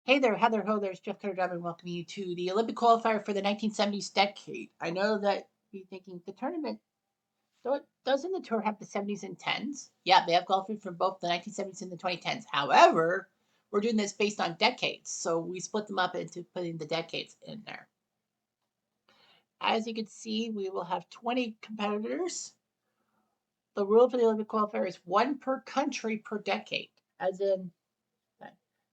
Hey there, Heather Ho, there's Jeff Cutter Diamond welcoming you to the Olympic qualifier for the 1970s decade. I know that you're thinking the tournament, doesn't the tour have the 70s and 10s? Yeah, they have golfers from both the 1970s and the 2010s. However, we're doing this based on decades, so we split them up into putting the decades in there. As you can see, we will have 20 competitors. The rule for the Olympic qualifier is one per country per decade, as in,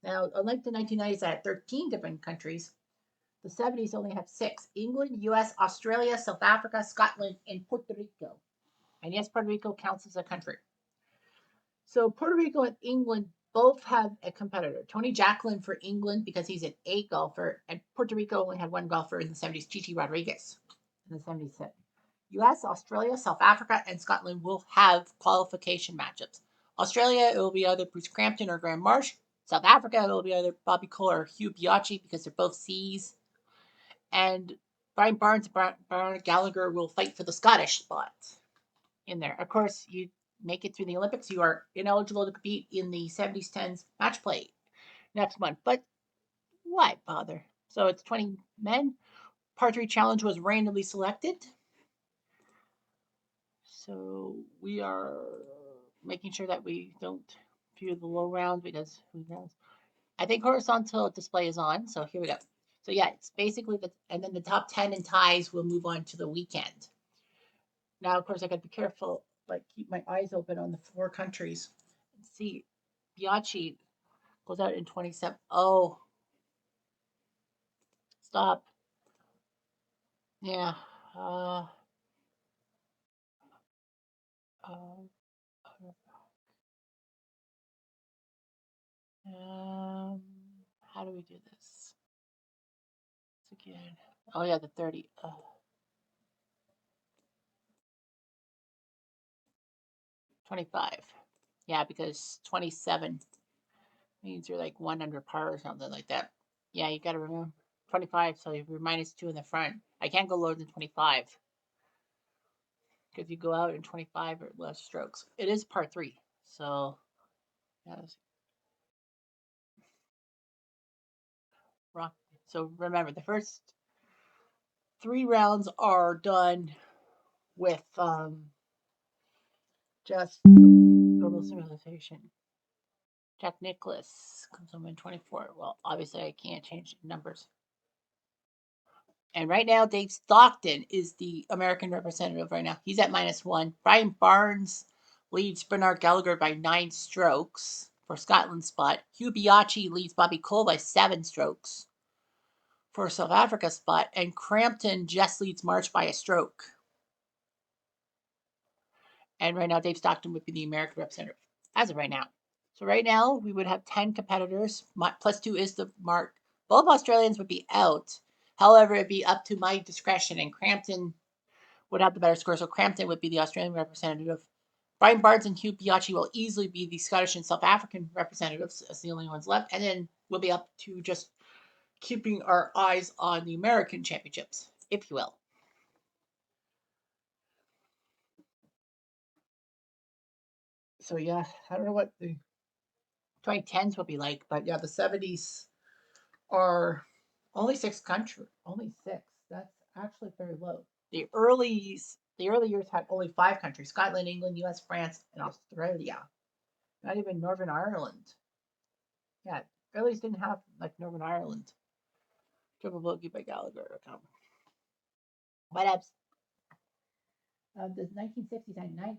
now, unlike the 1990s, that had 13 different countries. The 70s only have six: England, US, Australia, South Africa, Scotland, and Puerto Rico. And yes, Puerto Rico counts as a country. So Puerto Rico and England both have a competitor. Tony Jacklin for England because he's an A golfer, and Puerto Rico only had one golfer in the 70s, Chichi Rodriguez, in the 70s. US, Australia, South Africa, and Scotland will have qualification matchups. Australia, it will be either Bruce Crampton or Graham Marsh. South Africa, it will be either Bobby Cole or Hugh Biacci because they're both C's. And Brian Barnes and Brian Gallagher will fight for the Scottish spot in there. Of course, you make it through the Olympics, you are ineligible to compete in the 70s 10s match play next month. But why bother? So it's 20 men. Par 3 challenge was randomly selected. So we are making sure that we don't view the low round because who knows? I think horizontal display is on. So here we go. So yeah, it's basically and then the top 10 and ties will move on to the weekend. Now, of course, I got to be careful, like keep my eyes open on the four countries. See, Biaggi goes out in 27. Oh, stop. Yeah. Uh, uh, um, how do we do this? Again. Oh, yeah, the 30. 25. Yeah, because 27 means you're like one under par or something like that. Yeah, you got to remember 25, so you're -2 in the front. I can't go lower than 25 because you go out in 25 or less strokes. It is par 3, so yes, rock. So remember, the first 3 rounds are done with just normal simulation. Jack Nicklaus comes home in 24. Well, obviously, I can't change the numbers. And right now, Dave Stockton is the American representative right now. He's at -1. Brian Barnes leads Bernard Gallagher by 9 strokes for Scotland's spot. Hugh Biacci leads Bobby Cole by 7 strokes for South Africa's spot. And Crampton just leads March by a stroke. And right now, Dave Stockton would be the American representative as of right now. So right now, we would have 10 competitors. +2 is the mark. Both Australians would be out. However, it'd be up to my discretion, and Crampton would have the better score. So Crampton would be the Australian representative. Brian Barnes and Hugh Biacci will easily be the Scottish and South African representatives as the only ones left. And then we'll be up to just keeping our eyes on the American championships, if you will. So yeah, I don't know what the 2010s will be like, but yeah, the 70s are only 6 countries. Only 6. That's actually very low. The early years had only 5 countries: Scotland, England, US, France, and Australia. Not even Northern Ireland. Yeah, earlies didn't have like Northern Ireland. Triple bogey by Gallagher. What else? The 1960s had 9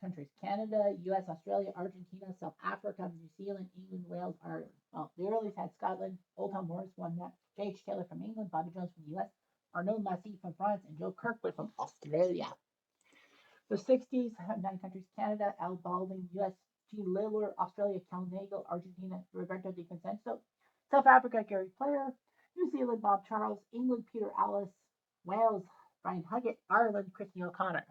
countries: Canada, US, Australia, Argentina, South Africa, New Zealand, England, Wales, Ireland. Well, the earlies had Scotland. Old Tom Morris won that. J.H. Taylor from England, Bobby Jones from the US, Arnaud Massy from France, and Joe Kirkwood from Australia. The 60s had 9 countries: Canada, Al Baldwin, US, Gene Liller, Australia, Cal Nagel, Argentina, Roberto Di Vincenzo, South Africa, Gary Player, New Zealand, Bob Charles, England, Peter Allis, Wales, Brian Huggett, Ireland, Christy O'Connor.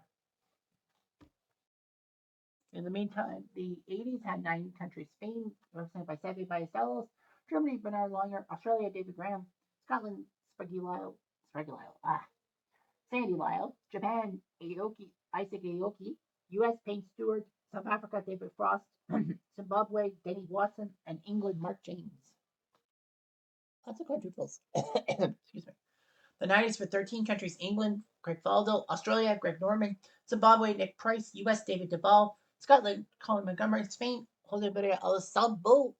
In the meantime, the 80s had 9 countries: Spain, represented by Xavier Ballesteros, Germany, Bernard Langer, Australia, David Graham, Scotland, Sandy Lyle, Japan, Isaac Aoki, US, Payne Stewart, South Africa, David Frost, Zimbabwe, Denny Watson, and England, Mark James. Lots of quadruples. Excuse me. The 90s for 13 countries: England, Greg Valdo; Australia, Greg Norman; Zimbabwe, Nick Price; US, David Duvall; Scotland, Colin Montgomery; Spain, Jose Maria Alessandro;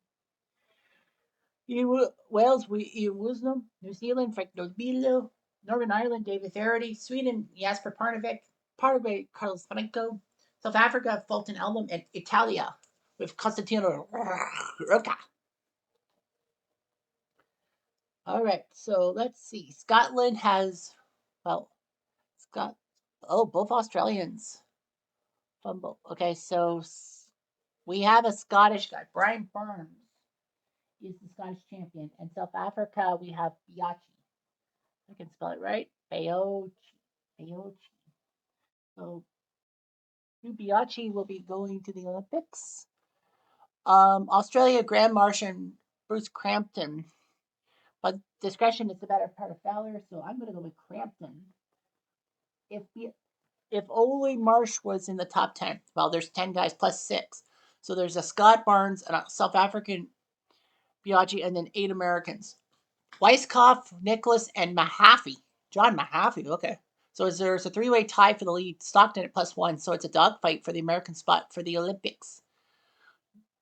Wales, Ian Woosnam; New Zealand, Frank Nobilo; Northern Ireland, David Faraday; Sweden, Jasper Parnevik; Paraguay, Carlos Franco; South Africa, Fulton Elbum; and Italia with Constantino Rocca. All right, so let's see. Scotland has, well, Scott. Oh, both Australians fumble. Okay, so we have a Scottish guy, Brian Burns is the Scottish champion, and South Africa we have Biachi. I can spell it right. Bayochi. Bayochi. So Biachi will be going to the Olympics. Australia, Graham Marsh and Bruce Crampton. But discretion is the better part of valor, so I'm going to go with Crampton. If only Marsh was in the top 10, well, there's 10 guys plus 6. So there's a Scott Barnes, and a South African Biaggi, and then 8 Americans. Weiskopf, Nicholas, and Mahaffey. John Mahaffey, okay. So there's a 3-way tie for the lead. Stockton at +1, so it's a dogfight for the American spot for the Olympics.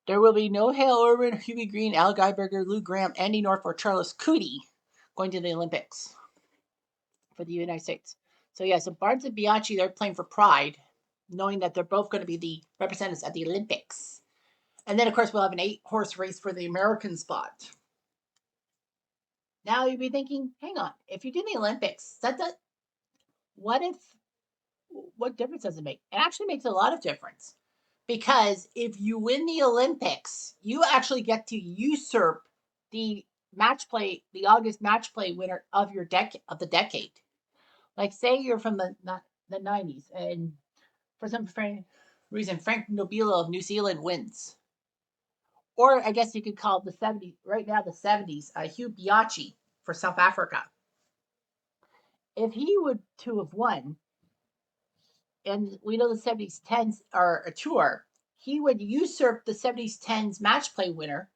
There will be no Hale Irwin, Hughie Green, Al Geiberger, Lou Graham, Andy North, or Charles Cootie going to the Olympics for the United States. So yeah, so Barnes and Biaggi, they're playing for pride, knowing that they're both going to be the representatives at the Olympics. And then, of course, we'll have an 8-horse race for the American spot. Now you'd be thinking, hang on, if you do the Olympics, what difference does it make? It actually makes a lot of difference. Because if you win the Olympics, you actually get to usurp the the August match play winner of the decade. Like, say you're from the 90s, and for some reason, Frank Nobilo of New Zealand wins. Or I guess you could call the 70s, right now the 70s, Hugh Biachi for South Africa. If he would to have won, and we know the 70s 10s are a tour, he would usurp the 70s 10s match play winner,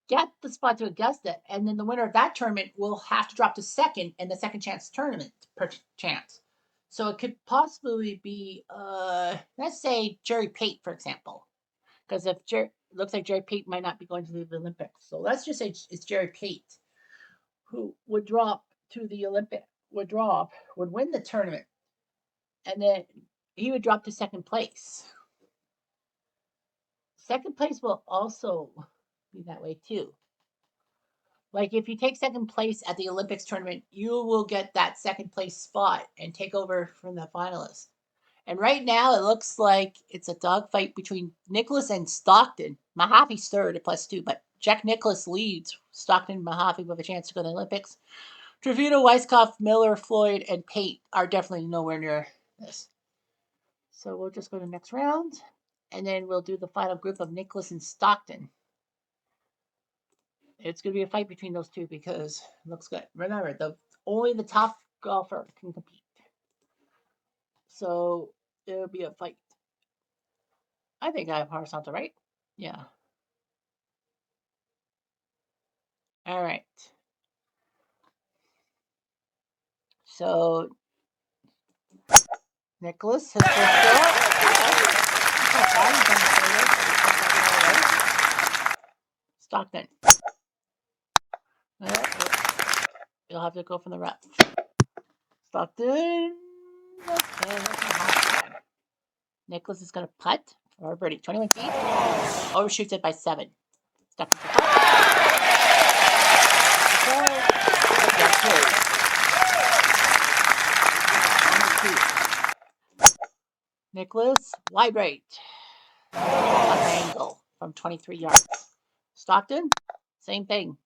get the spot to Augusta, and then the winner of that tournament will have to drop to second in the second chance tournament per chance. So it could possibly be, let's say Jerry Pate, for example. Because if looks like Jerry Pate might not be going to the Olympics. So let's just say it's Jerry Pate who would drop to the Olympic, would win the tournament, and then he would drop to second place. Second place will also be that way too. Like, if you take second place at the Olympics tournament, you will get that second place spot and take over from the finalists. And right now, it looks like it's a dogfight between Nicholas and Stockton. Mahaffey's third at +2, but Jack Nicholas leads Stockton and Mahaffey with a chance to go to the Olympics. Trevino, Weiskopf, Miller, Floyd, and Pate are definitely nowhere near this. So we'll just go to the next round, and then we'll do the final group of Nicholas and Stockton. It's going to be a fight between those two because it looks good. Remember, only the top golfer can compete. So it'll be a fight. I think I have horizontal, right? Yeah. All right. So Nicholas has first Stockton. You'll have to go from the rep. Stockton. Okay, Nicholas is going to putt for birdie. 21 feet. Overshoots it by 7. Stockton for putt. Nicholas, wide right. Angle from 23 yards. Stockton, same thing.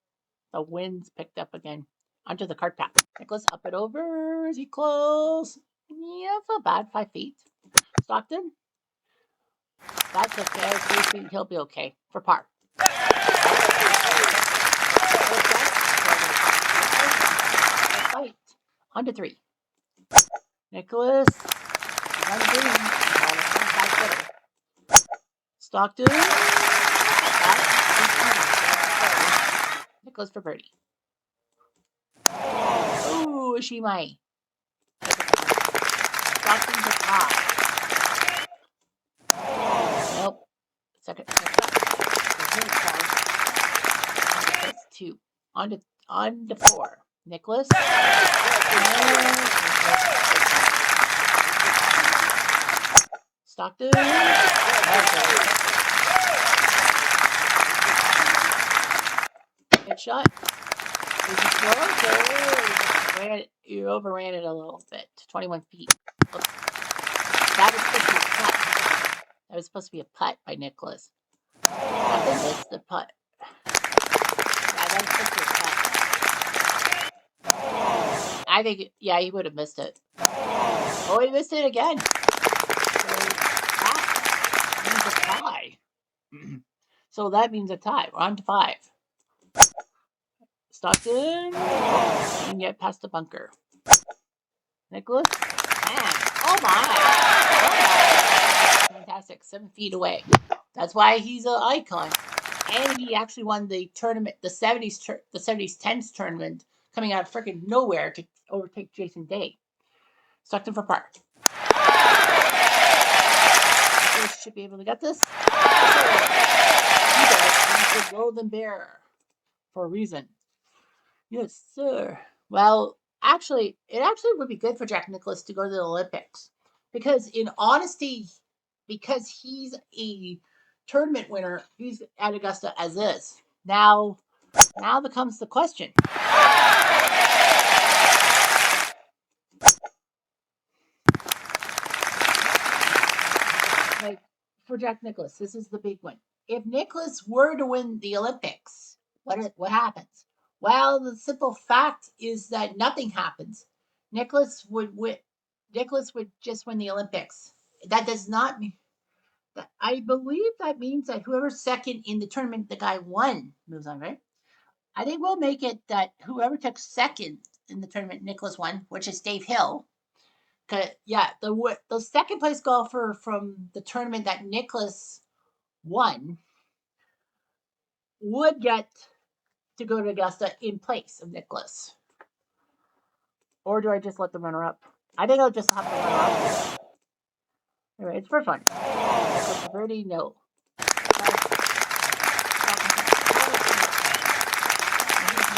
The wind's picked up again. Onto the cart path. Nicholas, up and over. Is he close? Yeah, it's not bad. 5 feet. Stockton, that's okay. 3 feet. He'll be okay for par. Onto 3. Nicholas, Stockton. Nicholas for birdie. Oh, is she my? Stockton for tie. Nope. Second shot. That's 2. On to 4. Nicholas. Stockton. Good shot. You overran it a little bit. 21 feet. Oops. That was supposed to be a putt by Nicholas. Stockton missed the putt. Yeah, that was supposed to be a putt. I think, yeah, he would have missed it. Oh, he missed it again. So that means a tie. So that means a tie. We're on to 5. Stockton. And get past the bunker. Nicholas. Man. Oh my. Fantastic. 7 feet away. That's why he's an icon. And he actually won the tournament, the 70s tens tournament, coming out of freaking nowhere to overtake Jason Day. Stockton for par. Should be able to get this. He's the golden bear for a reason. Yes, sir. Well, it actually would be good for Jack Nicklaus to go to the Olympics because, in honesty, because he's a tournament winner, he's at Augusta as is. Now becomes the question. Like, for Jack Nicklaus, this is the big one. If Nicklaus were to win the Olympics, what happens? Well, the simple fact is that nothing happens. Nicklaus would just win the Olympics. That does not mean. I believe that means that whoever's second in the tournament, the guy won, moves on, right? I think we'll make it that whoever took second in the tournament, Nicklaus won, which is Dave Hill. Yeah, the second place golfer from the tournament that Nicklaus won would get to go to Augusta in place of Nicklaus. Or do I just let the runner up? I think I'll just have the runner up. Anyway, it's for fun. Nicholas for birdie, no. He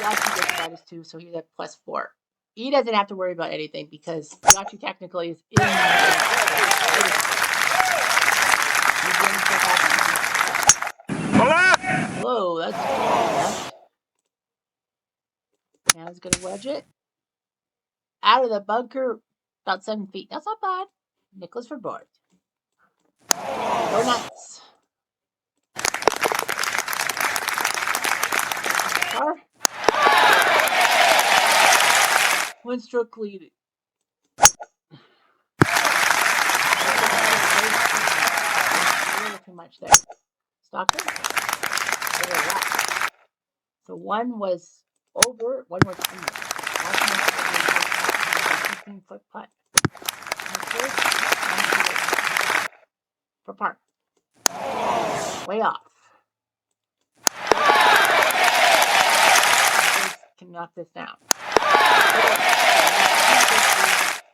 actually gets minus 2, so he's at plus 4. He doesn't have to worry about anything because he actually technically is in the Whoa, that's left. Now he's going to wedge it. Out of the bunker, about 7 feet. That's not bad. Nicklaus for board. Go nuts. Car. 1 stroke lead. A little too much there. Stockton. So 1 was over, 1 was under. 15-foot putt. For par. Way off. Can knock this down.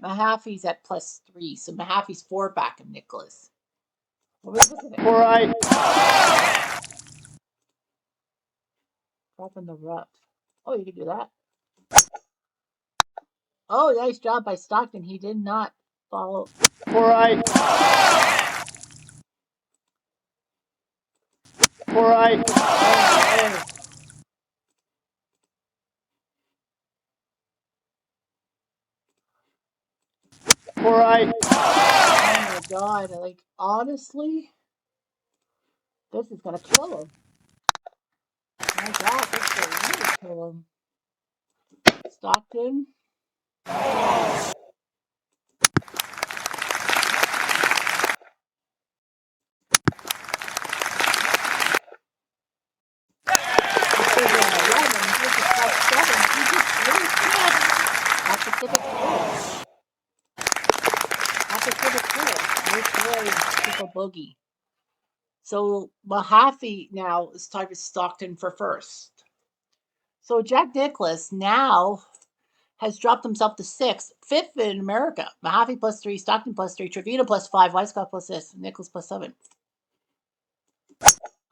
Mahaffey's at plus 3, so Mahaffey's 4 back of Nicklaus. All right. Drop in the rough. Oh, you can do that. Oh, nice job by Stockton. He did not follow. All right. All right. All right. Oh my God! Like, honestly, this is gonna kill him. My God, this is gonna really kill him. Stockton. Bogey. So Mahaffey now is tied with Stockton for first. So Jack Nicklaus now has dropped himself to sixth, fifth in America. Mahaffey plus 3, Stockton plus 3, Trevino plus 5, Weisskopf plus 6, Nicklaus plus 7.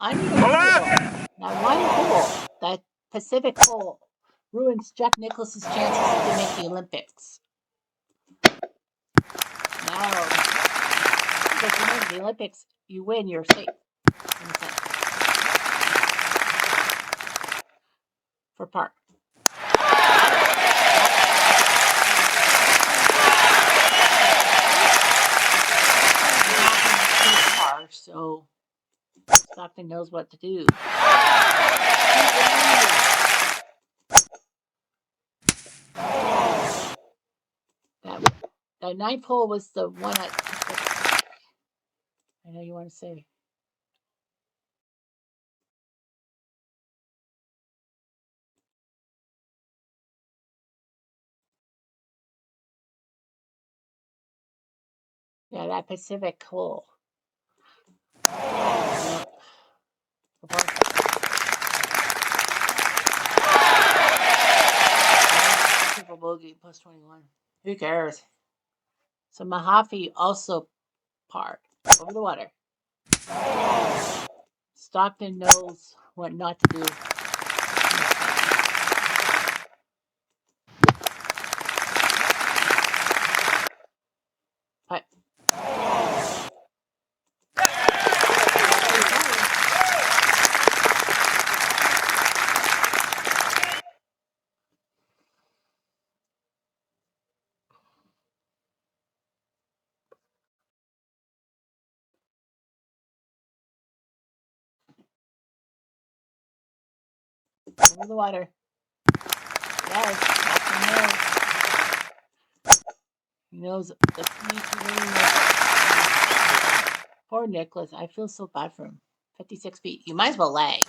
Unbelievable. Now one hole, that Pacific hole, ruins Jack Nicklaus's chances to make the Olympics. Now, because remember, the Olympics, you win, you're safe. For par. So Stockton knows what to do. That ninth hole was the one I know you want to say. Yeah, that Pacific hole. Triple bogey plus 21. Who cares? So Mahaffey also parred over the water. Stockton knows what not to do. But over the water. Yes, Stockton knows. He knows the key to winning this. Poor Nicklaus. I feel so bad for him. 56 feet. You might as well lag.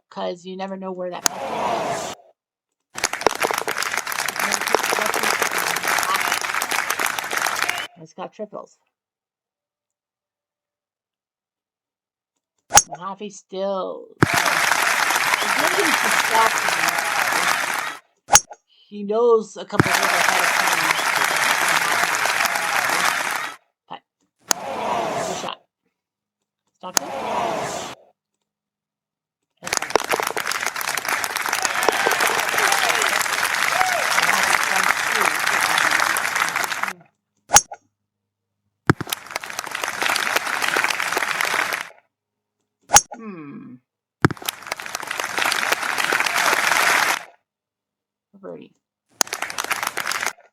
Because you never know where that is. It's got triples. Mahaffey still. He knows a couple of holes ahead of time. Putt. Good shot. Stockton? Birdie.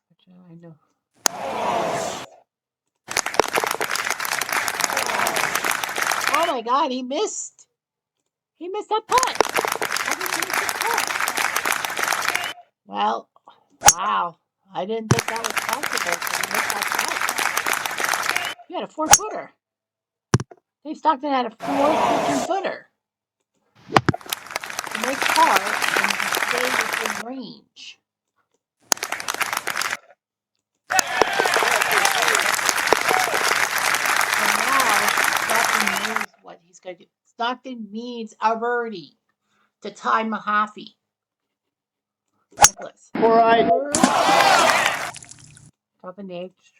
Which I know. Oh my God, he missed. He missed that putt. How did he miss that putt? Well, wow. I didn't think that was possible. He missed that putt. He had a 4-footer. Dave Stockton had a 4-footer. To make par and to stay within range. So now Stockton knows what he's going to do. Stockton needs a birdie to tie Mahaffey. Nicklaus. All right. Top of the edge.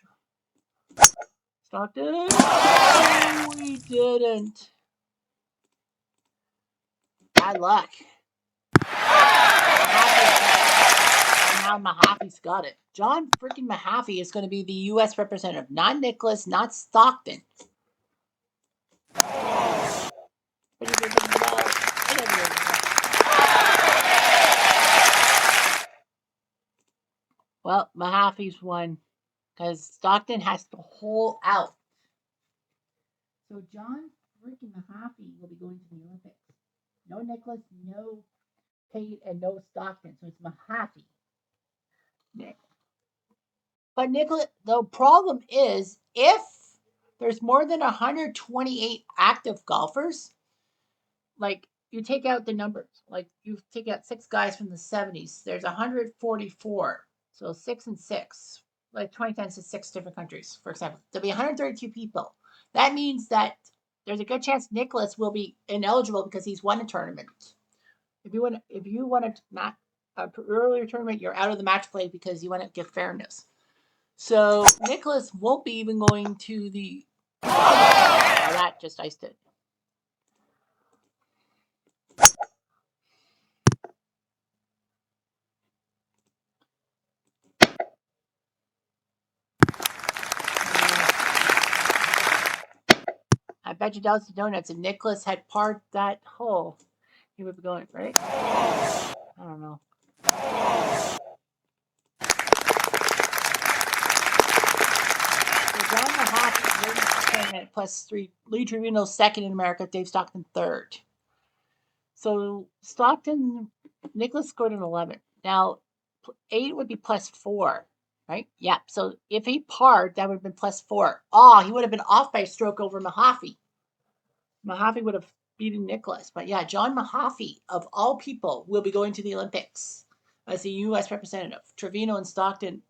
Stockton. Oh, we didn't. Bad luck. Now Mahaffey's got it. John freaking Mahaffey is going to be the U.S. representative, not Nicklaus, not Stockton. Well, Mahaffey's won because Stockton has to hole out. So John freaking Mahaffey will be going to the Olympics. No Nicklaus, no Pate, and no Stockton. So it's Mahaffey. Nick. But Nicklaus, the problem is if there's more than 128 active golfers, like you take out the numbers, like you take out 6 guys from the 70s, there's 144. So 6 and 6, like 20 times to 6 different countries, for example. There'll be 132 people. That means that there's a good chance Nicholas will be ineligible because he's won a tournament. If you want a earlier tournament, you're out of the match play because you want to give fairness. So Nicholas won't be even going to the. Oh, that just iced it. I bet you dollars to donuts. If Nicholas had parred that hole, he would be going, right? I don't know. So John Mahaffey at +3. Lee Trevino second in America. Dave Stockton third. So Stockton, Nicholas scored an 11. Now 8 would be +4, right? Yeah. So if he parred, that would have been +4. Oh, he would have been off by a stroke over Mahaffey. Mahaffey would have beaten Nicholas. But yeah, John Mahaffey, of all people, will be going to the Olympics as a U.S. representative. Trevino and Stockton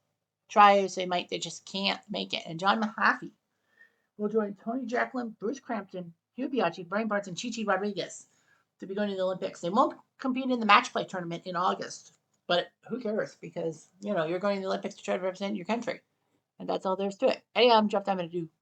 try as they might, they just can't make it. And John Mahaffey will join Tony Jacqueline, Bruce Crampton, Hugh Biaggi, Brian Barnes, and Chichi Rodriguez to be going to the Olympics. They won't compete in the match play tournament in August, but who cares? Because, you're going to the Olympics to try to represent your country. And that's all there's to it. Anyhow, I'm Jeff. I'm going to do